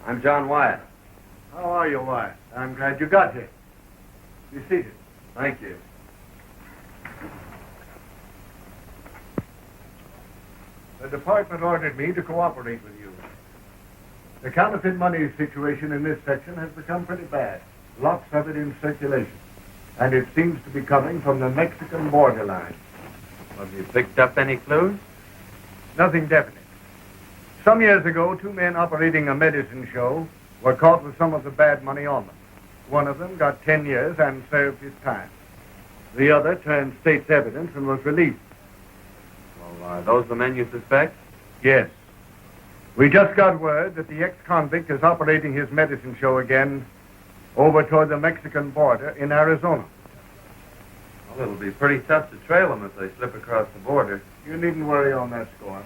I'm John Wyatt. How are you, Wyatt? I'm glad you got here. Be seated. Thank you. The department ordered me to cooperate with you. The counterfeit money situation in this section has become pretty bad. Lots of it in circulation. And it seems to be coming from the Mexican borderline. Have you picked up any clues? Nothing definite. Some years ago, 2 men operating a medicine show were caught with some of the bad money on them. One of them got 10 years and served his time. The other turned state's evidence and was released. Well, are those the men you suspect? Yes. We just got word that the ex-convict is operating his medicine show again over toward the Mexican border in Arizona. Well, it'll be pretty tough to trail them if they slip across the border. You needn't worry on that score.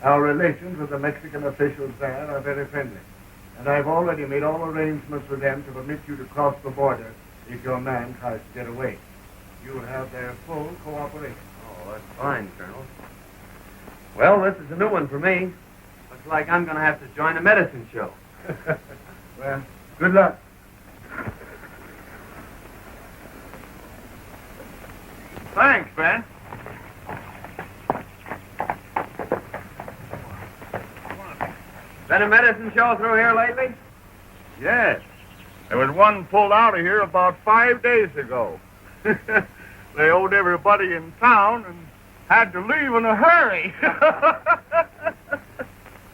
Our relations with the Mexican officials there are very friendly. And I've already made all arrangements with them to permit you to cross the border if your man tries to get away. You'll have their full cooperation. Oh, that's fine, Colonel. Well, this is a new one for me. Looks like I'm going to have to join a medicine show. Well, good luck. Thanks, Ben. Been a medicine show through here lately? Yes. There was one pulled out of here about 5 days ago. They owed everybody in town and had to leave in a hurry.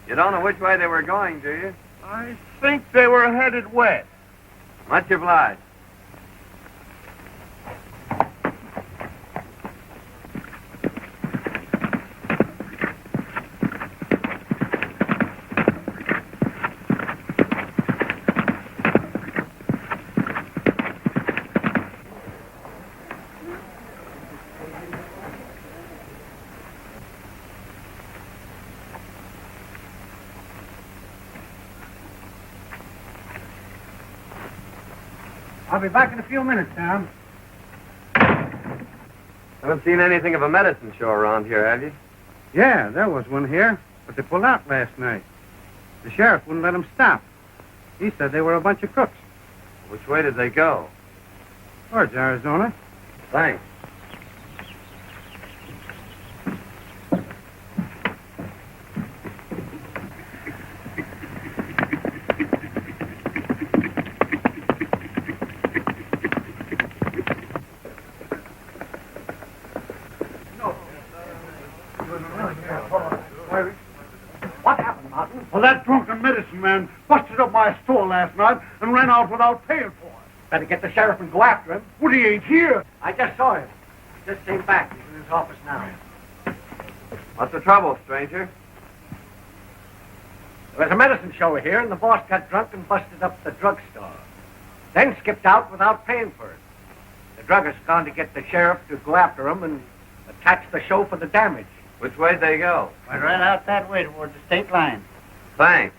You don't know which way they were going, do you? I think they were headed west. Much obliged. I'll be back in a few minutes, Tom. Haven't seen anything of a medicine show around here, have you? Yeah, there was one here, but they pulled out last night. The sheriff wouldn't let them stop. He said they were a bunch of crooks. Which way did they go? Towards Arizona. Thanks. What happened, Martin? Well, that drunken medicine man busted up my store last night and ran out without paying for it. Better get the sheriff and go after him. Well, he ain't here. I just saw him. He just came back. He's in his office now. What's the trouble, stranger? There was a medicine show here, and the boss got drunk and busted up the drugstore. Then skipped out without paying for it. The druggist's gone to get the sheriff to go after him and attach the show for the damage. Which way'd they go? Went right out that way towards the state line. Thanks.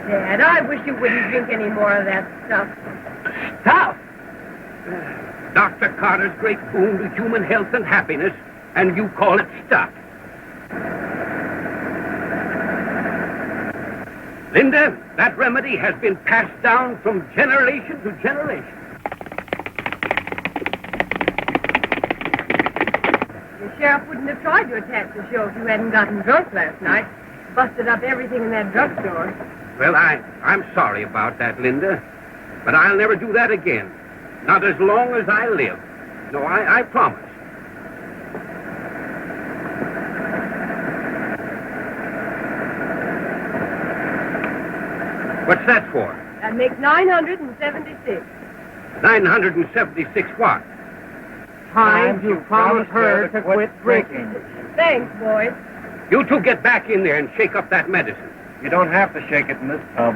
Dad, I wish you wouldn't drink any more of that stuff. Stuff! Dr. Carter's great boon to human health and happiness, and you call it stuff. Linda, that remedy has been passed down from generation to generation. The sheriff wouldn't have tried to attack the show if you hadn't gotten drunk last night. Busted up everything in that drugstore. Well, I'm sorry about that, Linda, but I'll never do that again. Not as long as I live. No, I promise. What's that for? That makes 976. 976 what? Time to promise her to quit drinking. Thanks, boys. You two get back in there and shake up that medicine. You don't have to shake it in this tub.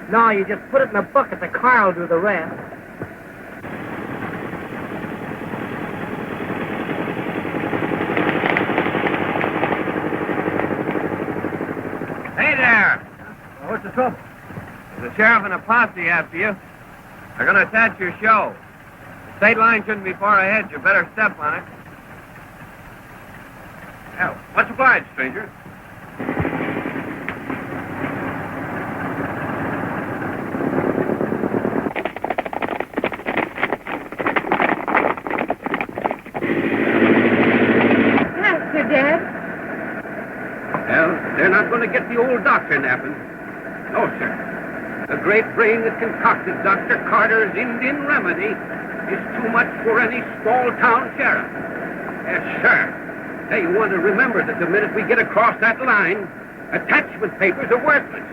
No, you just put it in a bucket. The car will do the rest. Hey there! What's the trouble? There's a sheriff and a posse after you. They're going to attach your show. The state line shouldn't be far ahead. You better step on it. Well, much obliged, stranger. Faster, Dad. Well, they're not going to get the old doctor napping. No, sir. The great brain that concocted Dr. Carter's Indian remedy is too much for any small-town sheriff. Yes, sir. Hey, you want to remember that the minute we get across that line, attachment papers are worthless.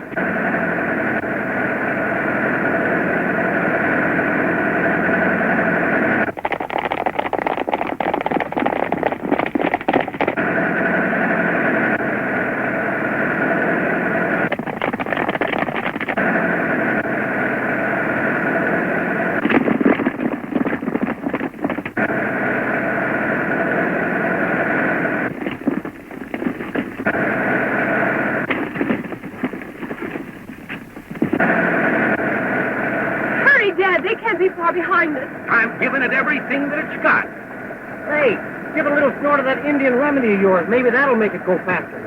Dad, they can't be far behind us. I'm giving it everything that it's got. Hey, give a little snort of that Indian remedy of yours. Maybe that'll make it go faster.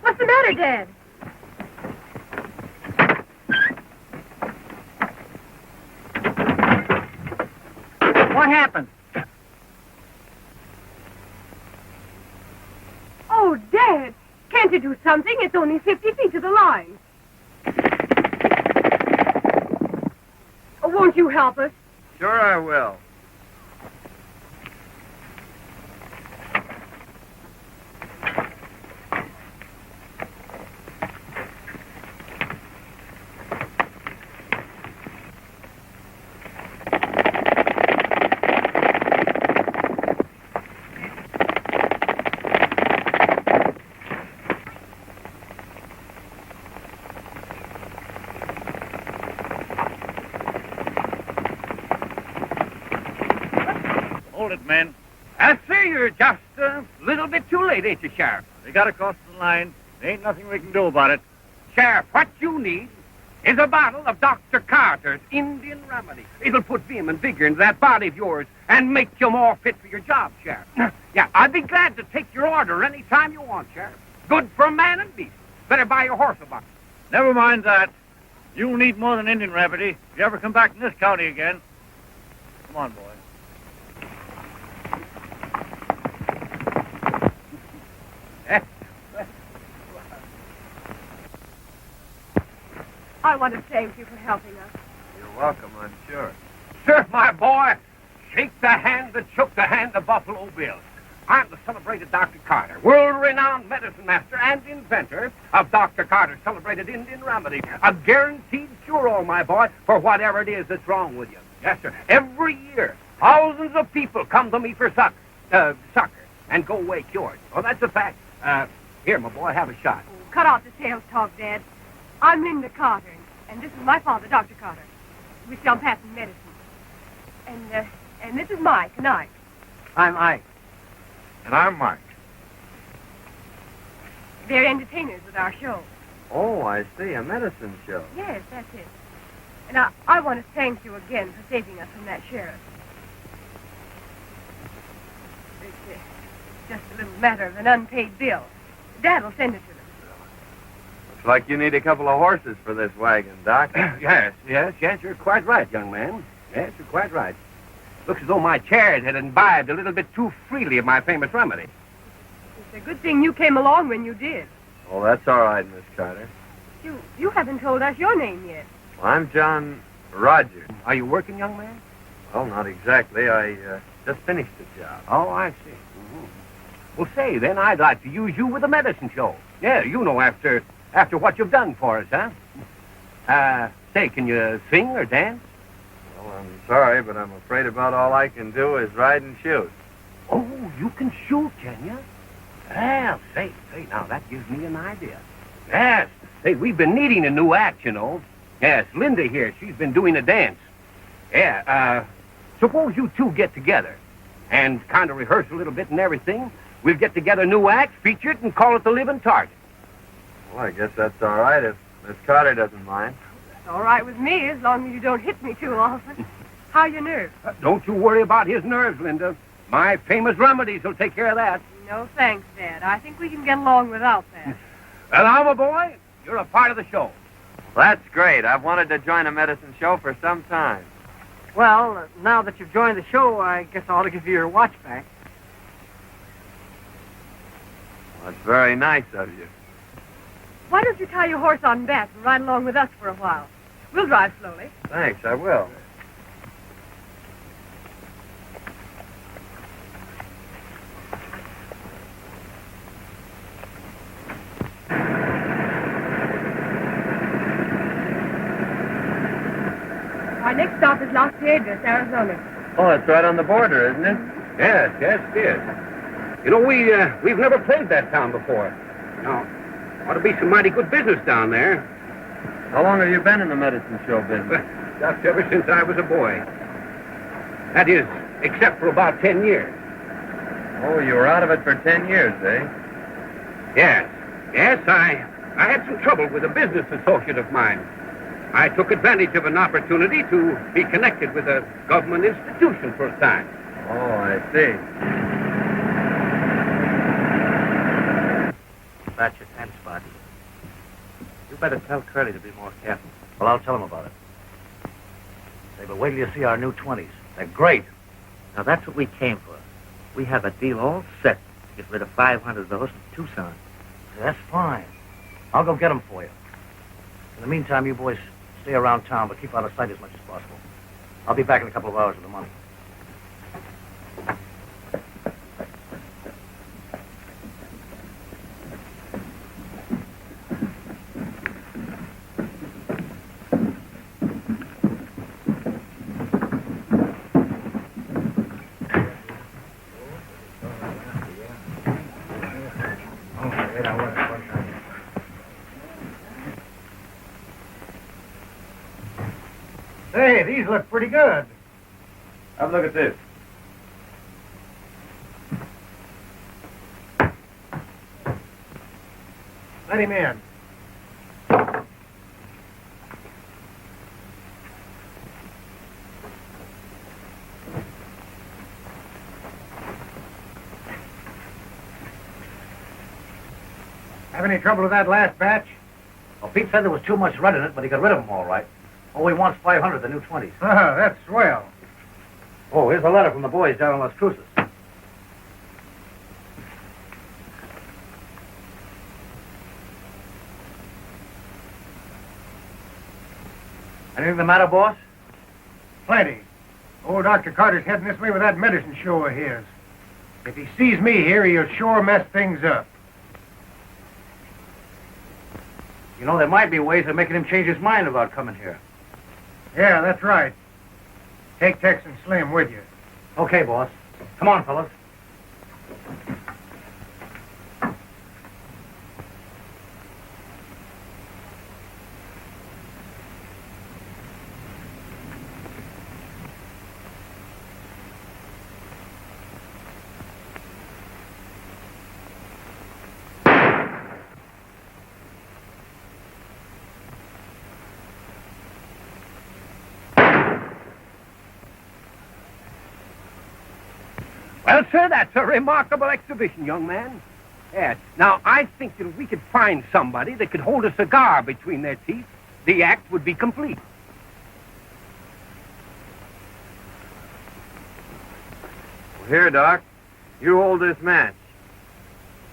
What's the matter, Dad? What happened? Oh, Dad, can't you do something? It's only 50 feet to the line. Oh, won't you help us? Sure I will. Hold it, men. I see you're just a little bit too late, ain't you, Sheriff? They got across the line. There ain't nothing we can do about it. Sheriff, what you need is a bottle of Dr. Carter's Indian remedy. It'll put vim and vigor into that body of yours and make you more fit for your job, Sheriff. Yeah, I'd be glad to take your order any time you want, Sheriff. Good for man and beast. Better buy your horse a buck. Never mind that. You'll need more than Indian remedy if you ever come back in this county again. Come on, boy. I want to thank you for helping us. You're welcome, I'm sure. Sir, my boy, shake the hand that shook the hand of Buffalo Bill. I'm the celebrated Dr. Carter, world-renowned medicine master and inventor of Dr. Carter's celebrated Indian remedy. A guaranteed cure-all, my boy, for whatever it is that's wrong with you. Yes, sir. Every year, thousands of people come to me for succor and go away cured. Oh, that's a fact. Here, my boy, have a shot. Cut off the sales talk, Dad. I'm Linda Carter, and this is my father, Dr. Carter. We sell patent medicine. And this is Mike and Ike. I'm Ike. And I'm Mike. They're entertainers with our show. Oh, I see. A medicine show. Yes, that's it. And I want to thank you again for saving us from that sheriff. It's just a little matter of an unpaid bill. Dad will send it to them. Looks like you need a couple of horses for this wagon, Doc. Yes, you're quite right, young man. Yes, you're quite right. Looks as though my chairs had imbibed a little bit too freely of my famous remedy. It's a good thing you came along when you did. Oh, that's all right, Miss Carter. You haven't told us your name yet. Well, I'm John Rogers. Are you working, young man? Well, not exactly. I just finished the job. Oh, I see. Mm-hmm. Well, say, then, I'd like to use you with a medicine show. Yeah, you know, after what you've done for us, huh? Say, can you sing or dance? Well, I'm sorry, but I'm afraid about all I can do is ride and shoot. Oh, you can shoot, can you? Well, say, now, that gives me an idea. Yes, say, we've been needing a new act, you know. Yes, Linda here, she's been doing a dance. Yeah, suppose you two get together. and kind of rehearse a little bit and everything, we'll get together a new act, feature it, and call it The Living Target. Well, I guess that's all right if Miss Carter doesn't mind. It's all right with me, as long as you don't hit me too often. How are your nerves? Don't you worry about his nerves, Linda. My famous remedies will take care of that. No thanks, Dad. I think we can get along without that. Well, now, my boy, you're a part of the show. That's great. I've wanted to join a medicine show for some time. Well, now that you've joined the show, I guess I ought to give you your watch back. Well, that's very nice of you. Why don't you tie your horse on back and ride along with us for a while? We'll drive slowly. Thanks, I will. Our next stop is Las Vegas, Arizona. Oh, it's right on the border, isn't it? Yes, it is. You know, we've never played that town before. Now, ought to be some mighty good business down there. How long have you been in the medicine show business? Just ever since I was a boy. That is, except for about 10 years. Oh, you were out of it for 10 years, eh? Yes, I had some trouble with a business associate of mine. I took advantage of an opportunity to be connected with a government institution for a time. Oh, I see. That's your 10 spot. You better tell Curly to be more careful. Well, I'll tell him about it. Say, but wait till you see our new 20s. They're great. Now, that's what we came for. We have a deal all set to get rid of 500 of those from Tucson. Say, that's fine. I'll go get them for you. In the meantime, you boys stay around town, but keep out of sight as much as possible. I'll be back in a couple of hours with the money. Hey, these look pretty good. Have a look at this. Let him in. Have any trouble with that last batch? Well, Pete said there was too much red in it, but he got rid of them all right. All he wants 500, the new 20s. That's swell. Oh, here's a letter from the boys down in Las Cruces. Anything the matter, boss? Plenty. Old Dr. Carter's heading this way with that medicine show of his. If he sees me here, he'll sure mess things up. You know, there might be ways of making him change his mind about coming here. Yeah, that's right. Take Tex and Slim with you. Okay, boss. Come on, fellas. Well, sir, that's a remarkable exhibition, young man. Yes. Now, I think that if we could find somebody that could hold a cigar between their teeth, the act would be complete. Well, here, Doc. You hold this match.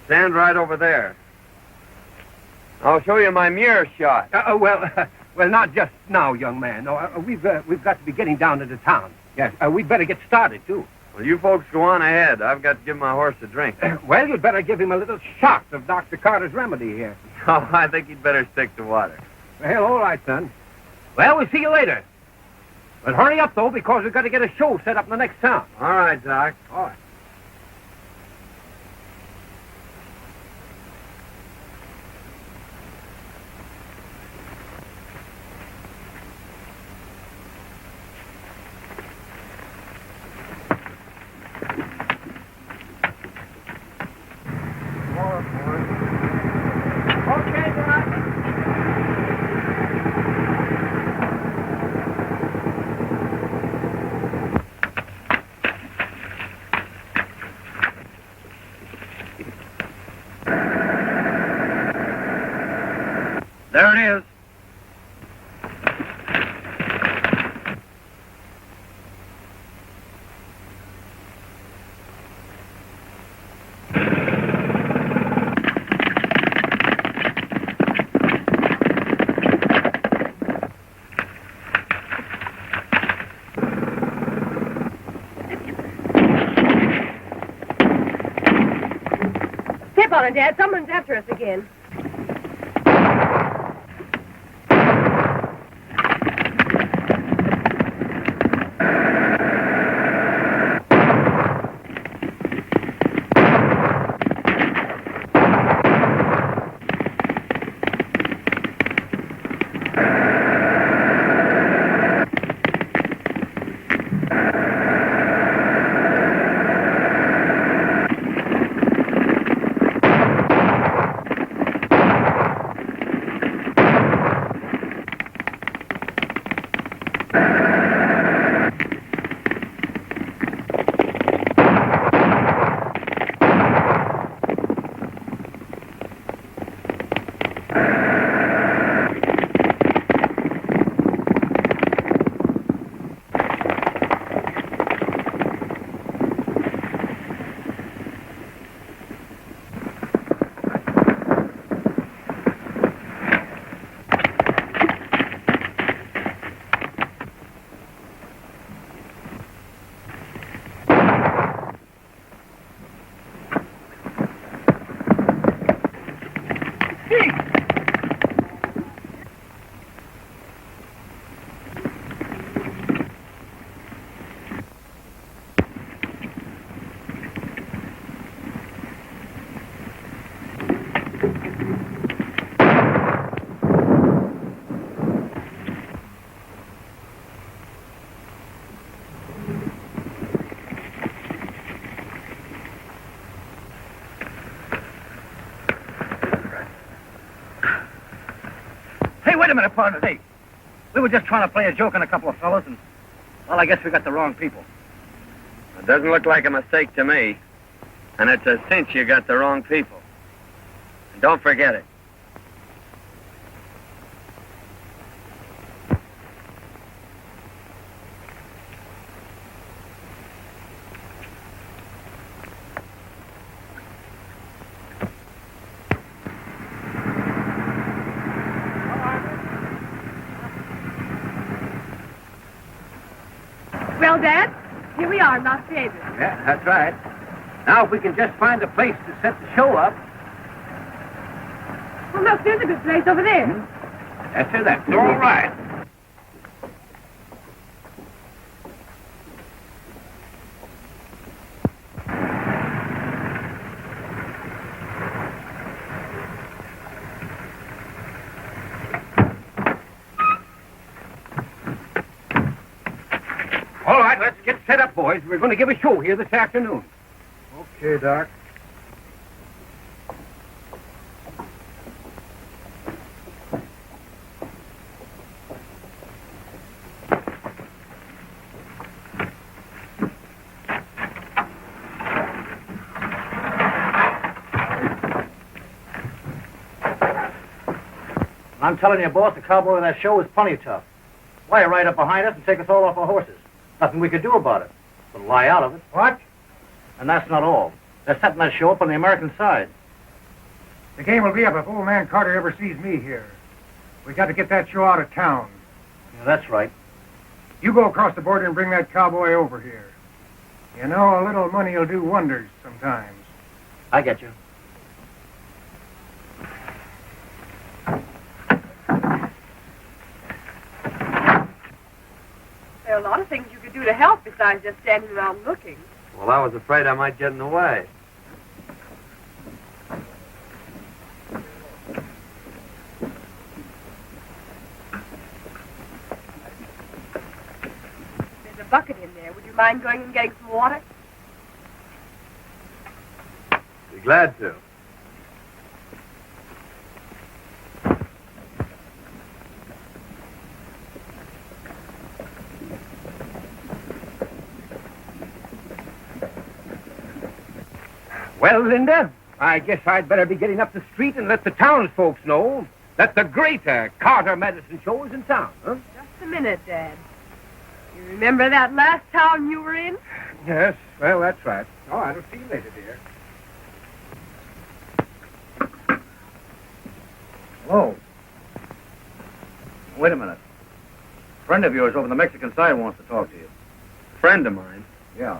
Stand right over there. I'll show you my mirror shot. Well, not just now, young man. No, we've got to be getting down into town. Yes, we'd better get started, too. Well, you folks go on ahead. I've got to give my horse a drink. Well, you'd better give him a little shot of Dr. Carter's remedy here. Oh, I think he'd better stick to water. Well, all right, son. Well, we'll see you later. But hurry up, though, because we've got to get a show set up in the next town. All right, Doc. All right. There it is. Step on it, Dad. Someone's after us again. Wait a minute, partner. Hey, we were just trying to play a joke on a couple of fellas, and, well, I guess we got the wrong people. It doesn't look like a mistake to me. And it's a cinch you got the wrong people. And don't forget it. Well, Dad, here we are in Las Vegas. Yeah, that's right. Now, if we can just find a place to set the show up. Well, look, there's a good place over there. That's all right. All right, let's get set up, boys. We're going to give a show here this afternoon. Okay, Doc. I'm telling you, boss, the cowboy in that show is plenty tough. Why, right up behind us and take us all off our horses. Nothing we could do about it. But lie out of it. What? And that's not all. They're setting that show up on the American side. The game will be up if old man Carter ever sees me here. We got to get that show out of town. Yeah, that's right. You go across the border and bring that cowboy over here. You know, a little money will do wonders sometimes. I get you. There are a lot of things you could do to help besides just standing around looking. Well, I was afraid I might get in the way. There's a bucket in there. Would you mind going and getting some water? Be glad to. Well, Linda, I guess I'd better be getting up the street and let the townsfolk know. that the greater Carter Medicine Show is in town, huh? Just a minute, Dad. You remember that last town you were in? Yes, well, that's right. All right, I'll see you later, dear. Hello. Wait a minute. A friend of yours over on the Mexican side wants to talk to you. Friend of mine. Yeah.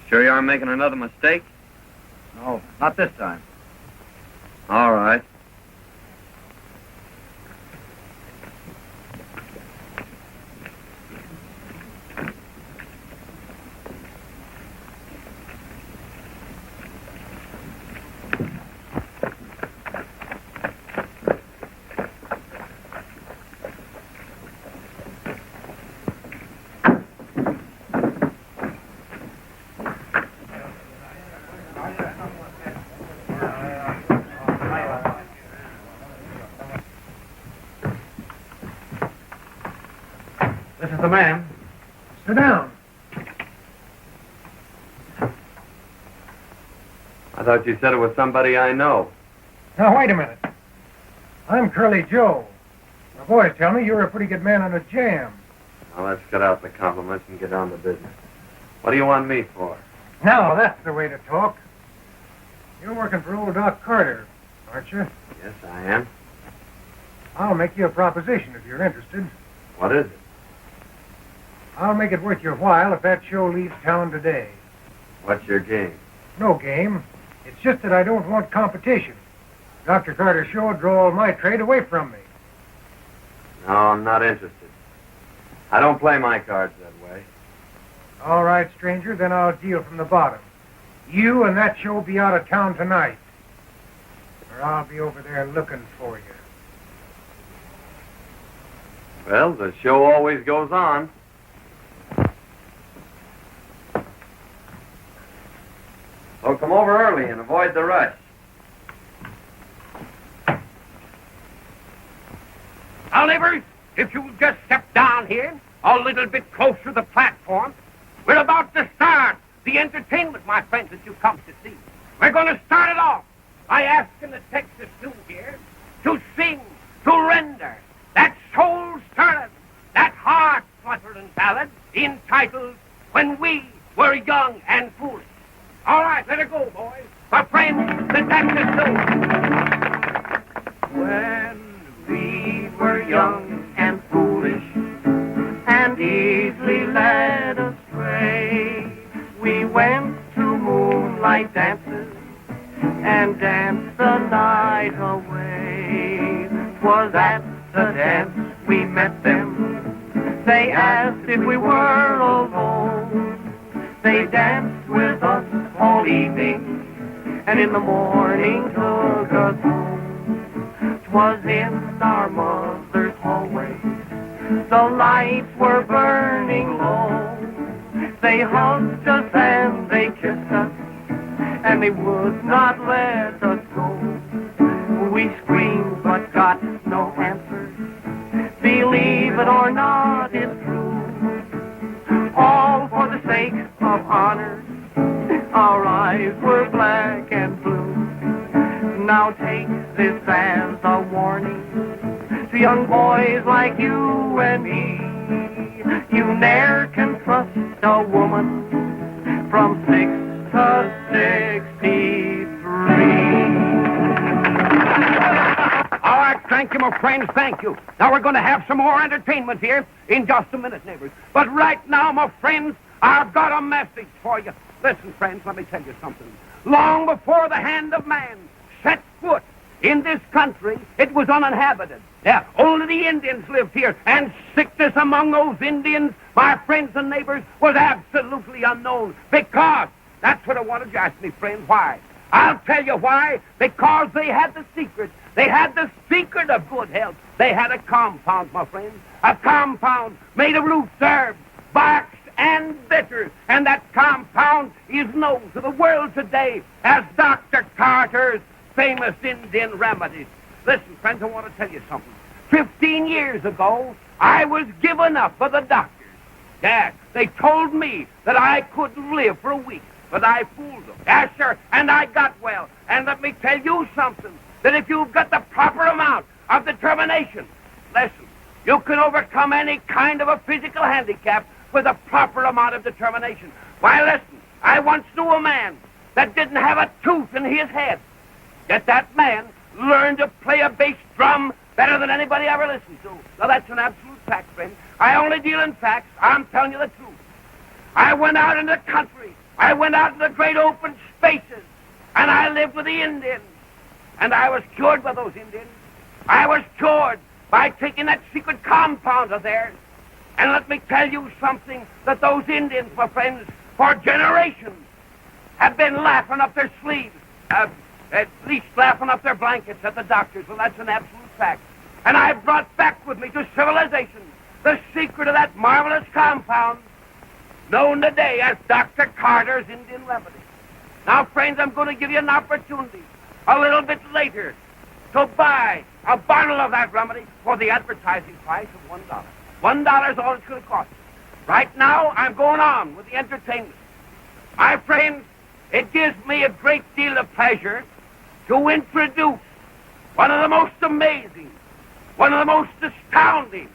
Sure you aren't making another mistake? No, not this time. All right. This is the man. Sit down. I thought you said it was somebody I know. Now, wait a minute. I'm Curly Joe. My boys tell me you're a pretty good man on a jam. Now, let's cut out the compliments and get down to business. What do you want me for? Now, that's the way to talk. You're working for old Doc Carter, aren't you? Yes, I am. I'll make you a proposition if you're interested. What is it? I'll make it worth your while if that show leaves town today. What's your game? No game. It's just that I don't want competition. Dr. Carter's show would draw all my trade away from me. No, I'm not interested. I don't play my cards that way. All right, stranger, then I'll deal from the bottom. You and that show be out of town tonight. Or I'll be over there looking for you. Well, the show always goes on. So come over early and avoid the rush. Now, neighbors, if you'll just step down here a little bit closer to the platform, we're about to start the entertainment, my friends, that you've come to see. We're going to start it off by asking the Texas Zoo here to sing, to render that soul-stirring, that heart-fluttering ballad entitled When We Were Young and Foolish. All right, let it go, boys. My friends, the Texas Zoo. When we were young and foolish and easily led astray, we went to moonlight dances and danced the night away. 'Twas at the dance we met them. They asked if we were alone. They danced with us all evening and in the morning took us home. 'Twas in our mother's hallway. The lights were burning low. They hugged us and they kissed us, and they would not let us go. We screamed but got no answer. Believe it or not, it's true. All for the sake of honor. Our eyes were black and blue. Now take this as a warning to young boys like you and me. You ne'er can trust a woman from 6 to 63. All right, thank you, my friends, thank you. Now we're going to have some more entertainment here in just a minute, neighbors. But right now, my friends, I've got a message for you. Listen, friends, let me tell you something. Long before the hand of man set foot in this country, it was uninhabited. Yeah, only the Indians lived here, and sickness among those Indians, my friends and neighbors, was absolutely unknown. Because, that's what I wanted you to ask me, friends, why? I'll tell you why. Because they had the secret. They had the secret of good health. They had a compound, my friends. A compound made of roots, herbs, barks, and bitters. And that compound is known to the world today as Dr. Carter's famous Indian remedies. Listen, friends, I want to tell you something. 15 years ago, I was given up by the doctors. Yeah, they told me that I couldn't live for a week, but I fooled them. Yeah, sure, and I got well. And let me tell you something, that if you've got the proper amount of determination. Listen, you can overcome any kind of a physical handicap with a proper amount of determination. Why, listen, I once knew a man that didn't have a tooth in his head. Yet that man learned to play a bass drum better than anybody ever listened to. Now, that's an absolute fact, friend. I only deal in facts. I'm telling you the truth. I went out in the country. I went out in the great open spaces. And I lived with the Indians. And I was cured by those Indians. I was cured by taking that secret compound of theirs. And let me tell you something, that those Indians, my friends, for generations, have been laughing up their sleeves. At least laughing up their blankets at the doctors. Well, that's an absolute fact. And I brought back with me to civilization the secret of that marvelous compound known today as Dr. Carter's Indian Remedy. Now, friends, I'm going to give you an opportunity a little bit later to buy a bottle of that remedy for the advertising price of $1. $1 is all it's going to cost you. Right now, I'm going on with the entertainment. My friends, it gives me a great deal of pleasure to introduce one of the most amazing, one of the most astounding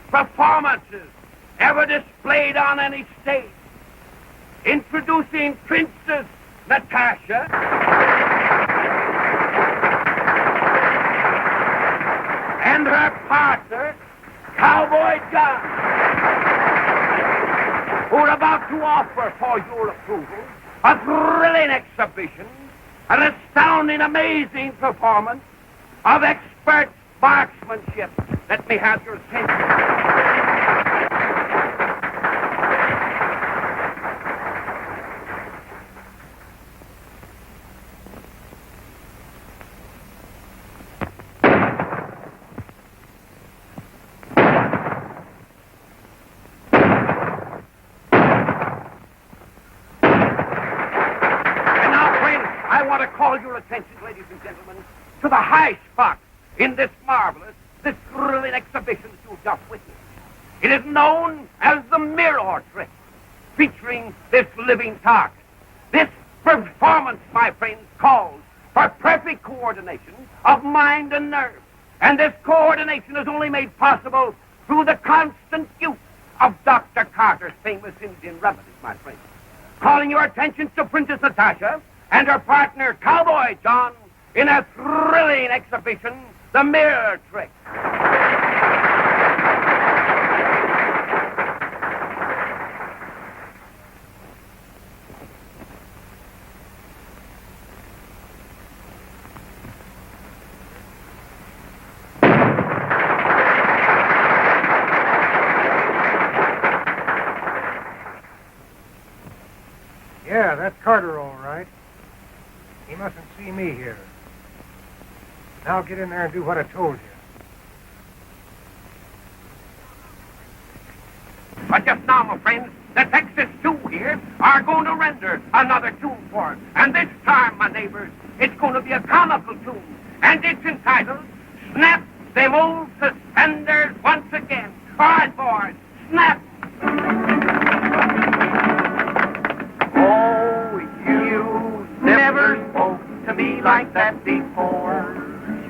performances ever displayed on any stage. Introducing Princess Natasha and her partner, Cowboy John, who are about to offer for your approval a thrilling exhibition, an astounding, amazing performance of expert marksmanship. Let me have your attention. Attention, ladies and gentlemen, to the high spot in this marvelous, this thrilling exhibition that you've just witnessed. It is known as the mirror trick, featuring this living target. This performance, my friends, calls for perfect coordination of mind and nerve. And this coordination is only made possible through the constant use of Dr. Carter's famous Indian remedies, my friends. Calling your attention to Princess Natasha and her partner, Cowboy John, in a thrilling exhibition, the mirror trick. Yeah, that's Carter, all right. He mustn't see me here. Now get in there and do what I told you. But just now, my friends, the Texas 2 here are going to render another tune for us. And this time, my neighbors, it's going to be a comical tune. And it's entitled, Snap Them Old Suspenders Once Again. All right, boys, snap. Oh, you never spoke to me like that before,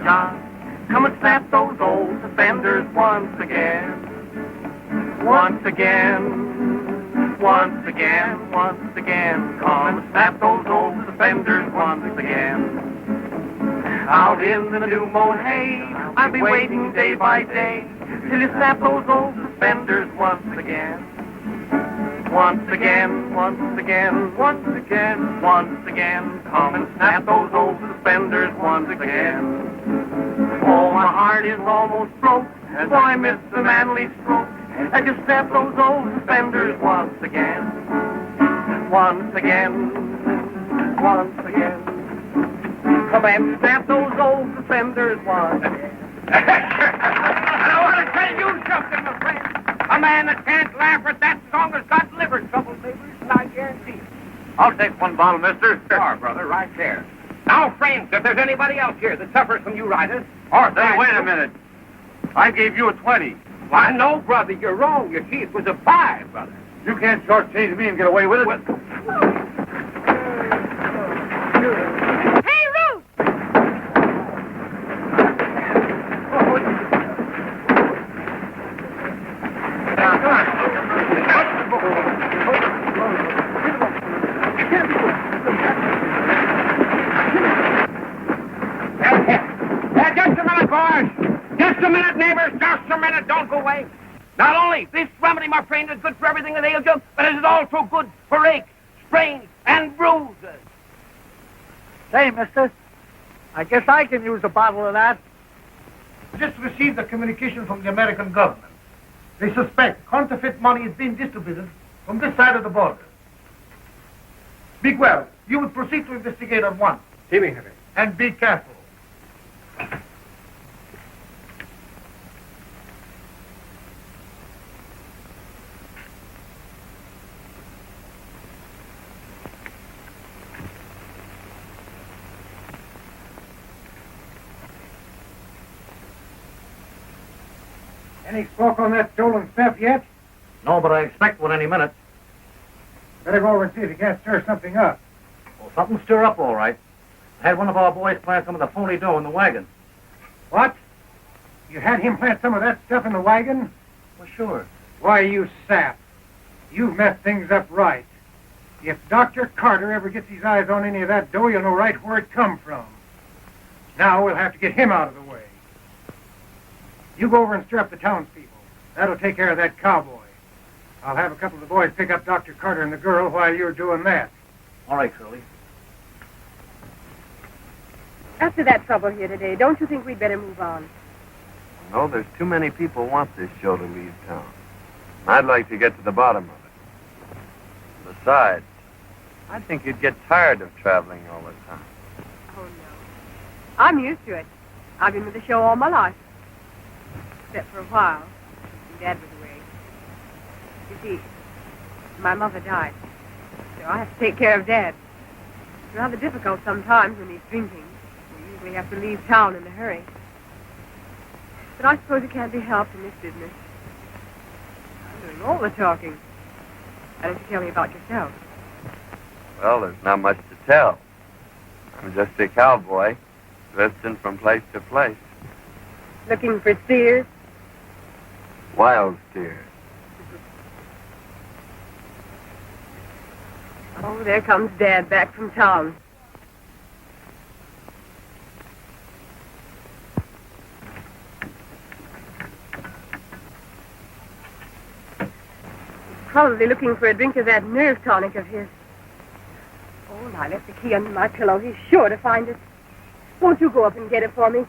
John. Come and snap those old suspenders once again. Once again, once again, once again. Come and snap those old suspenders once again. Out in the new mown hay, I'll be waiting day by day till you snap those old suspenders once again. Once again, once again, once again, once again. Come and snap those old suspenders once again. Oh, my heart is almost broke as I miss the manly stroke. I just snap those old suspenders once again. Once again, once again. Come and snap those old suspenders once again. And I want to tell you something, my friend. A man that can't laugh at that song has got liver trouble, neighbors, and I guarantee it. I'll take one bottle, mister. Sure, brother, right there. Now, friends, if there's anybody else here that suffers from uritis, or... Hey, wait a minute. I gave you a 20. Why, no, brother, you're wrong. You see, it was a 5, brother. You can't shortchange me and get away with it. Hey, Ruth! Just a minute, boys. Just a minute, neighbors. Just a minute. Don't go away. Not only this remedy, my friend, is good for everything that ails you, but it is also good for aches, sprains, and bruises. Say, mister, I guess I can use a bottle of that. Just received a communication from the American government. They suspect counterfeit money is being distributed from this side of the border. Speak well. You will proceed to investigate at once. See me, Henry. And be careful. Any smoke on that stolen stuff yet? No, but I expect one any minute. Better go over and see if you can't stir something up. Well, something stir up all right. I had one of our boys plant some of the phony dough in the wagon. What? You had him plant some of that stuff in the wagon? Well, sure. Why, you sap. You've messed things up right. If Dr. Carter ever gets his eyes on any of that dough, you'll know right where it come from. Now we'll have to get him out of the way. You go over and stir up the townspeople. That'll take care of that cowboy. I'll have a couple of the boys pick up Dr. Carter and the girl while you're doing that. All right, Curly. After that trouble here today, don't you think we'd better move on? No, there's too many people want this show to leave town. I'd like to get to the bottom of it. Besides, I think you'd get tired of traveling all the time. Oh, no. I'm used to it. I've been with the show all my life. Except for a while. when Dad was away. You see, my mother died. So I have to take care of Dad. It's rather difficult sometimes when he's drinking. We usually have to leave town in a hurry. But I suppose it can't be helped in this business. I'm doing all the talking. Why don't you tell me about yourself? Well, there's not much to tell. I'm just a cowboy, drifting from place to place. Looking for steers? Wild steers. Oh, there comes Dad back from town. He's probably looking for a drink of that nerve tonic of his. Oh, I left the key under my pillow. He's sure to find it. Won't you go up and get it for me? If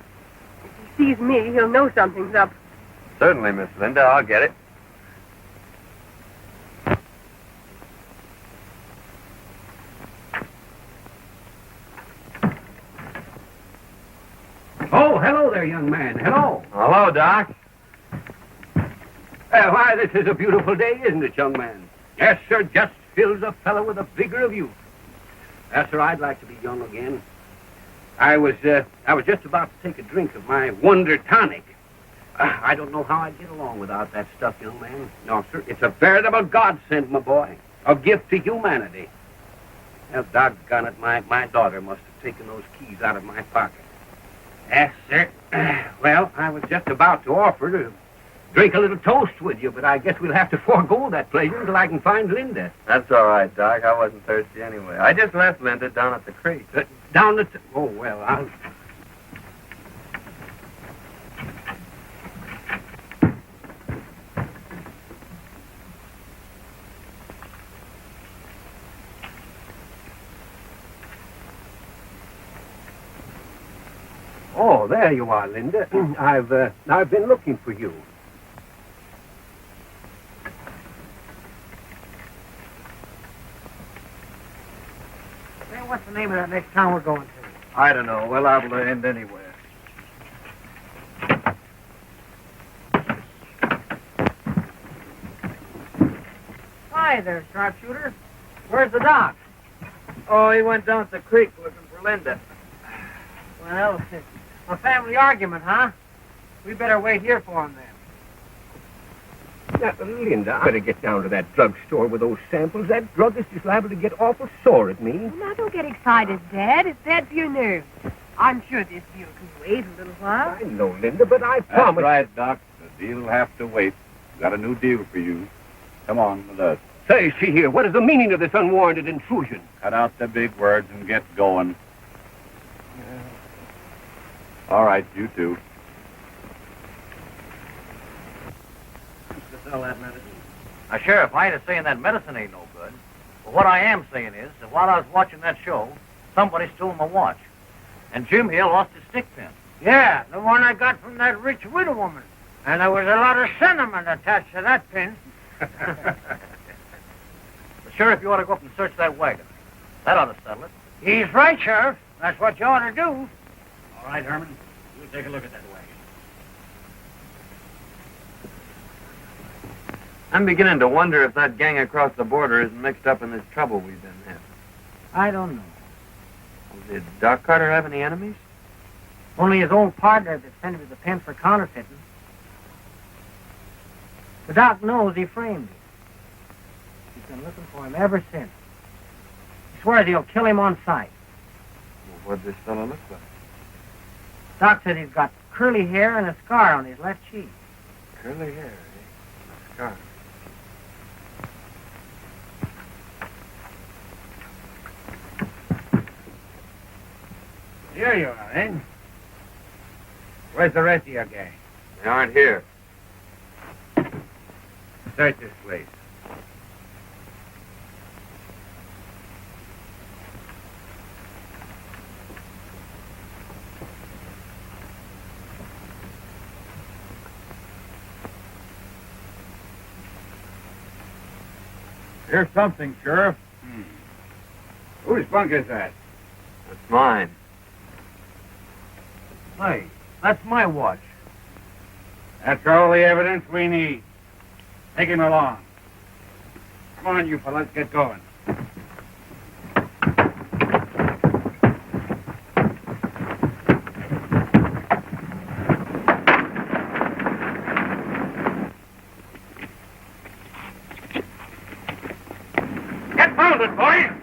he sees me, he'll know something's up. Certainly, Miss Linda. I'll get it. Oh, hello there, young man. Hello. Hello, Doc. Why, this is a beautiful day, isn't it, young man? Yes, sir, just fills a fellow with the vigor of youth. Yes, sir, I'd like to be young again. I was just about to take a drink of my Wonder Tonic. I don't know how I'd get along without that stuff, young man. No, sir, it's a veritable godsend, my boy. A gift to humanity. Well, doggone it, my daughter must have taken those keys out of my pocket. Yes, sir. Well, I was just about to offer to drink a little toast with you, but I guess we'll have to forego that pleasure until I can find Linda. That's all right, Doc. I wasn't thirsty anyway. I just left Linda down at the creek. Down the... Oh, well, I'll... Oh, there you are, Linda. I've been looking for you. Say, what's the name of that next town we're going to? I don't know. We're liable to end anywhere. Hi there, sharpshooter. Where's the doc? Oh, he went down to the creek looking for Linda. Well, a family argument, huh? We better wait here for him then. Now, Linda, I better get down to that drugstore with those samples. That druggist is liable to get awful sore at me. Now, don't get excited, Dad. It's bad for your nerves. I'm sure this deal can wait a little while. I know, Linda, but I promise... That's right, Doc. The deal will have to wait. Got a new deal for you. Come on with us. Say, see here, what is the meaning of this unwarranted intrusion? Cut out the big words and get going. All right, you two. To sell that medicine. Now, Sheriff, I ain't saying that medicine ain't no good. But what I am saying is that while I was watching that show, somebody stole my watch. And Jim here lost his stick pin. Yeah, the one I got from that rich widow woman. And there was a lot of sentiment attached to that pin. The Sheriff, you ought to go up and search that wagon. That ought to settle it. He's right, Sheriff. That's what you ought to do. All right, Herman. You take a look at that wagon. I'm beginning to wonder if that gang across the border isn't mixed up in this trouble we've been having. I don't know. Did Doc Carter have any enemies? Only his old partner that sent him to the pen for counterfeiting. The doc knows he framed him. He's been looking for him ever since. He swears he'll kill him on sight. Well, what'd this fellow look like? Doc said he's got curly hair and a scar on his left cheek. Curly hair, eh? A scar. Here you are, eh? Where's the rest of your gang? They aren't here. Search this place. Here's something, Sheriff. Whose bunk is that? That's mine. Hey, that's my watch. That's all the evidence we need. Take him along. Come on, you fellas, get going. Get mounted, boys!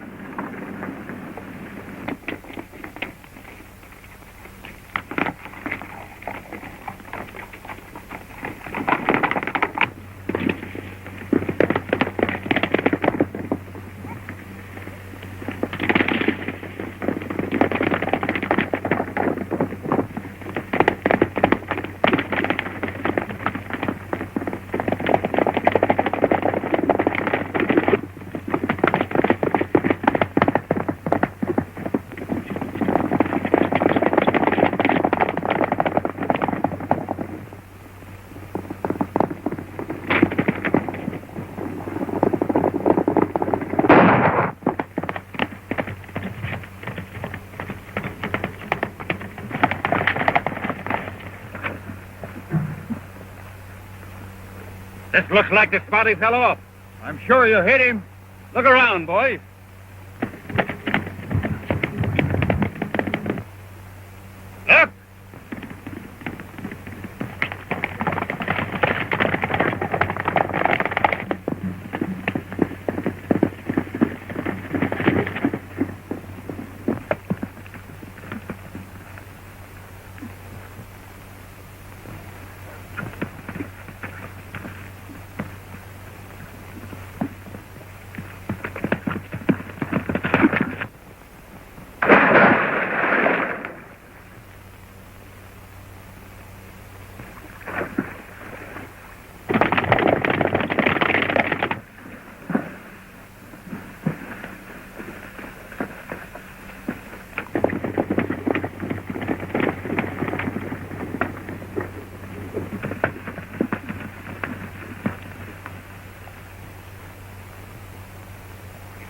This looks like the spot he fell off. I'm sure you hit him. Look around, boys. Look!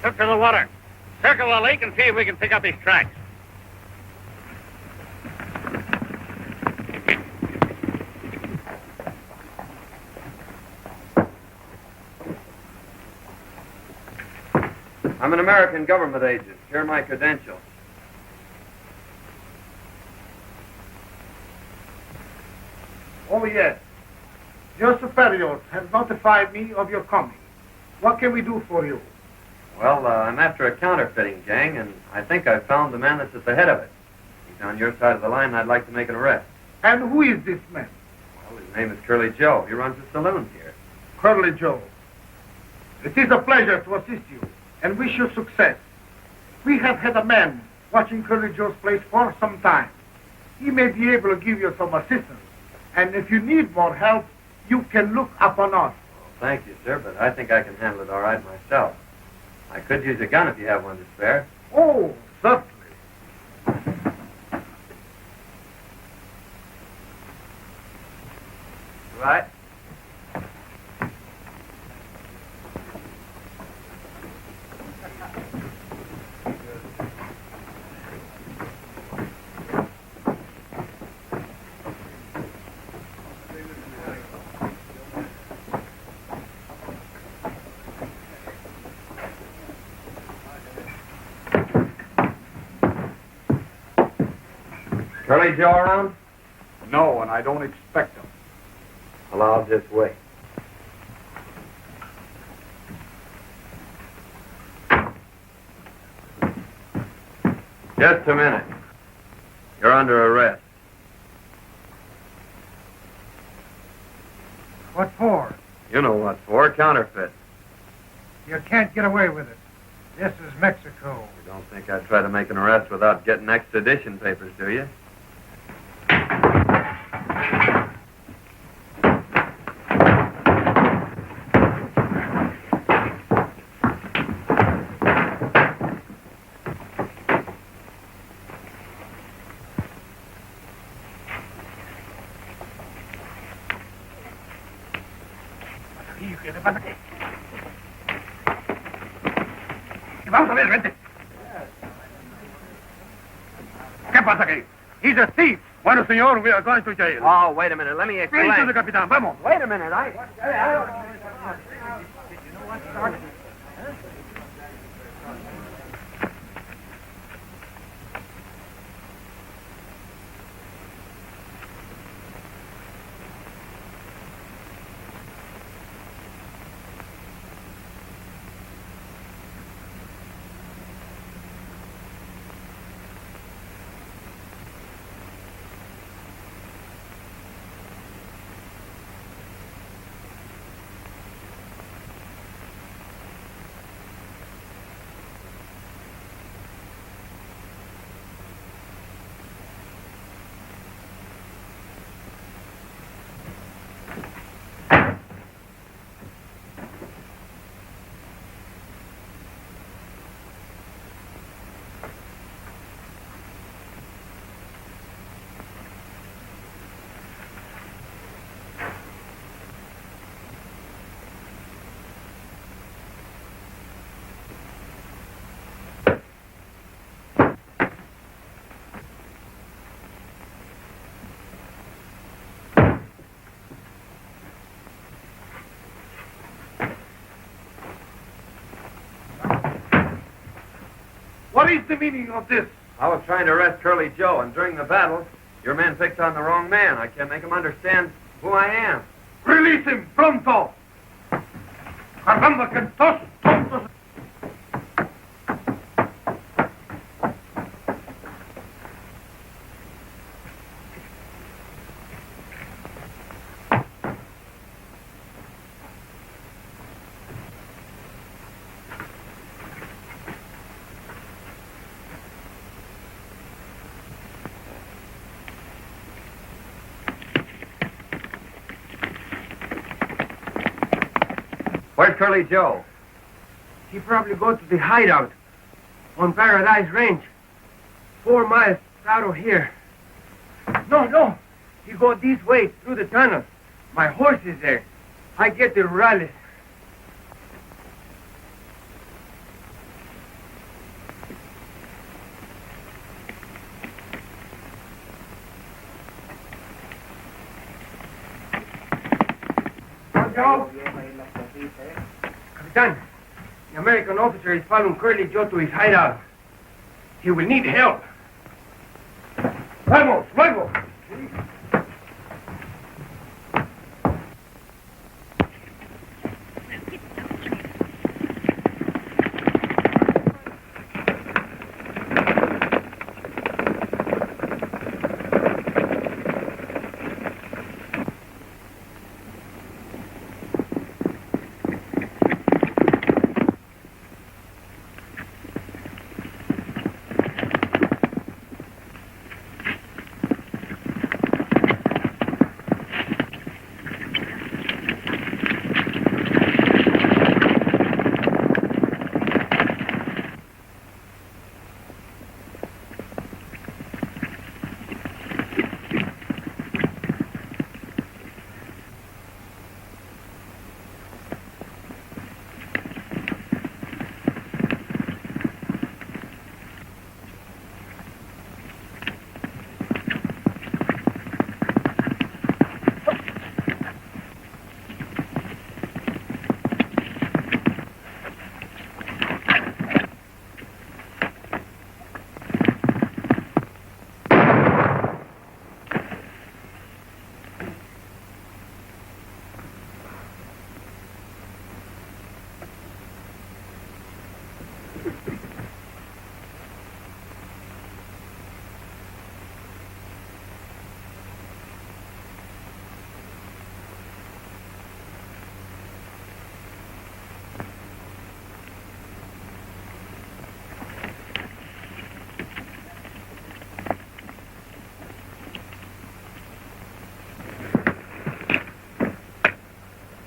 Took to the water. Circle the lake and see if we can pick up his tracks. I'm an American government agent. Here are my credentials. Oh, yes. Your superiors have notified me of your coming. What can we do for you? Well, I'm after a counterfeiting gang, and I think I've found the man that's at the head of it. He's on your side of the line, and I'd like to make an arrest. And who is this man? Well, his name is Curly Joe. He runs a saloon here. Curly Joe. It is a pleasure to assist you and wish you success. We have had a man watching Curly Joe's place for some time. He may be able to give you some assistance. And if you need more help, you can look upon us. Thank you, sir, but I think I can handle it all right myself. I could use a gun if you have one to spare. Oh, certainly. Right? Curly Joe around? No, and I don't expect them. Well, I'll just wait. Just a minute. You're under arrest. What for? You know what for. Counterfeit. You can't get away with it. This is Mexico. You don't think I'd try to make an arrest without getting extradition papers, do you? Vamos a ver, vente. ¿Qué pasa aquí? He's a thief. Bueno, señor, we are going to jail. Oh, wait a minute. Let me explain. Straight to the capitán. Vamos. Wait a minute. What is the meaning of this? I was trying to arrest Curly Joe, and during the battle, your men picked on the wrong man. I can't make him understand who I am. Release him, pronto! Caramba, que dos tontos! Where's Curly Joe? He probably go to the hideout on Paradise Range, 4 miles out of here. No. He go this way through the tunnel. My horse is there. I get the rallies. Joe? Capitan, the American officer is following Curly Joe to his hideout. He will need help. Vamos, luego!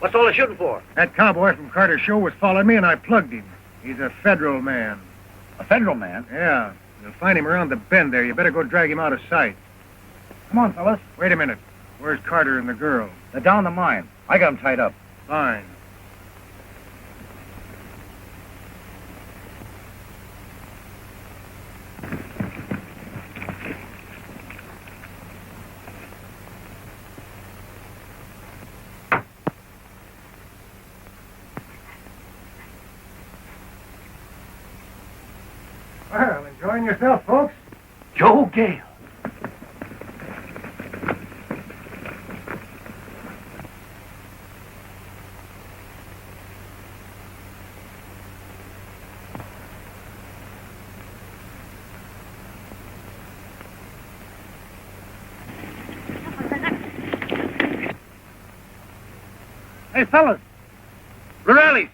What's all the shooting for? That cowboy from Carter's show was following me, and I plugged him. He's a federal man. A federal man? Yeah. You'll find him around the bend there. You better go drag him out of sight. Come on, fellas. Wait a minute. Where's Carter and the girl? They're down the mine. I got them tied up. Fine. Well, enjoying yourself, folks? Joe Gale. Hey, fellas. Rurales.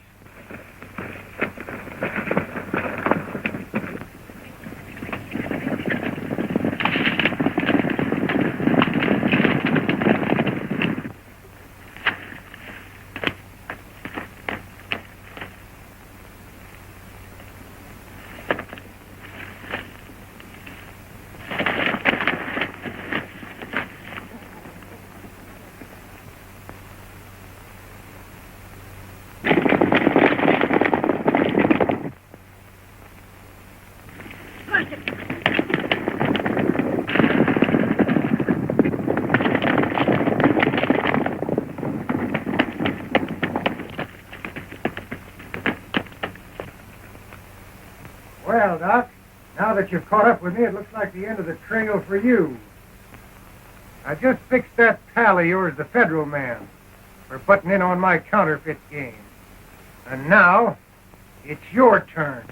Well, Doc, now that you've caught up with me, it looks like the end of the trail for you. I just fixed that pal of yours, the federal man, for butting in on my counterfeit game. And now, it's your turn.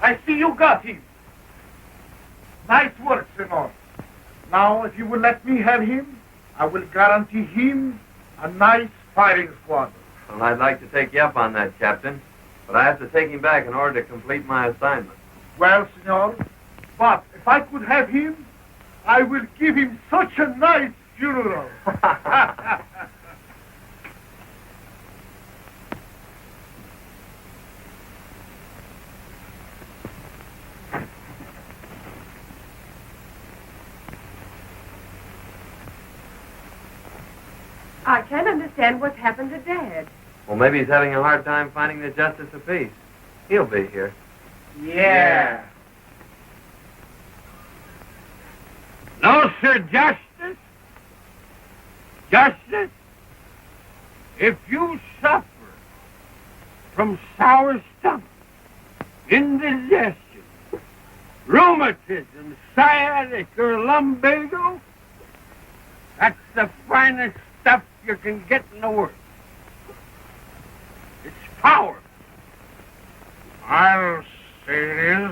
I see you got him. Nice work, senor. Now, if you will let me have him, I will guarantee him a nice firing squad. Well, I'd like to take you up on that, Captain, but I have to take him back in order to complete my assignment. Well, senor, but if I could have him, I will give him such a nice funeral. I can't understand what's happened to Dad. Well, maybe he's having a hard time finding the justice of peace. He'll be here. Yeah. No, sir, Justice. Justice, if you suffer from sour stomach, indigestion, rheumatism, sciatic, or lumbago, that's the finest stuff you can get in the world. It's power. I'll say it is